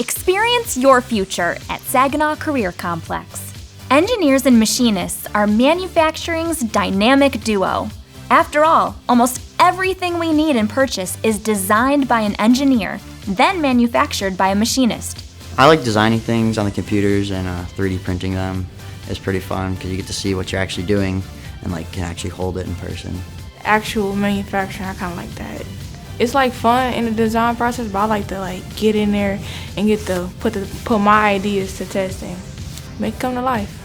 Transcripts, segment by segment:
Experience your future at Saginaw Career Complex. Engineers and machinists are manufacturing's dynamic duo. After all, almost everything we need and purchase is designed by an engineer, then manufactured by a machinist. I like designing things on the computers and 3D printing them. It's pretty fun because you get to see what you're actually doing and can actually hold it in person. Actual manufacturing, I kind of like that. It's fun in the design process, but I like to get in there and get to put my ideas to test and make it come to life.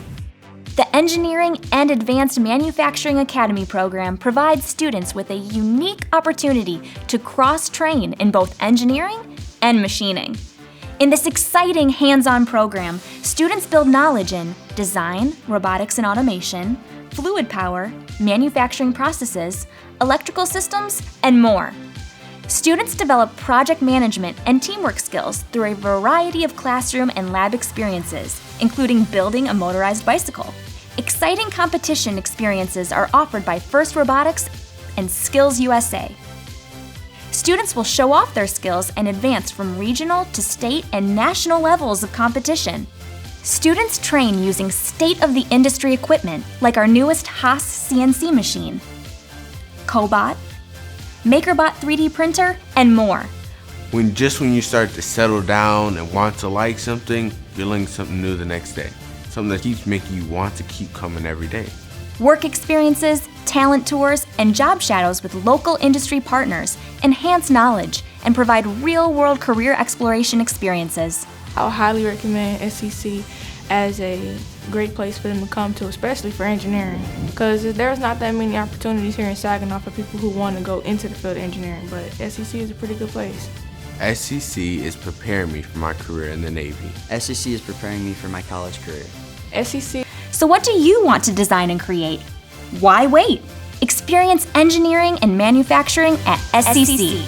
The Engineering and Advanced Manufacturing Academy program provides students with a unique opportunity to cross-train in both engineering and machining. In this exciting hands-on program, students build knowledge in design, robotics and automation, fluid power, manufacturing processes, electrical systems, and more. Students develop project management and teamwork skills through a variety of classroom and lab experiences, including building a motorized bicycle. Exciting competition experiences are offered by First Robotics and Skills USA. Students will show off their skills and advance from regional to state and national levels of competition. Students train using state-of-the-industry equipment like our newest Haas CNC machine, Cobot, MakerBot 3D printer, and more. When you start to settle down and want to like something, you're learning something new the next day. Something that keeps making you want to keep coming every day. Work experiences, talent tours, and job shadows with local industry partners enhance knowledge and provide real-world career exploration experiences. I would highly recommend SCC as a great place for them to come to, especially for engineering, because there's not that many opportunities here in Saginaw for people who want to go into the field of engineering, but SCC is a pretty good place. SCC is preparing me for my career in the Navy. SCC is preparing me for my college career. SCC. So what do you want to design and create? Why wait? Experience engineering and manufacturing at SCC.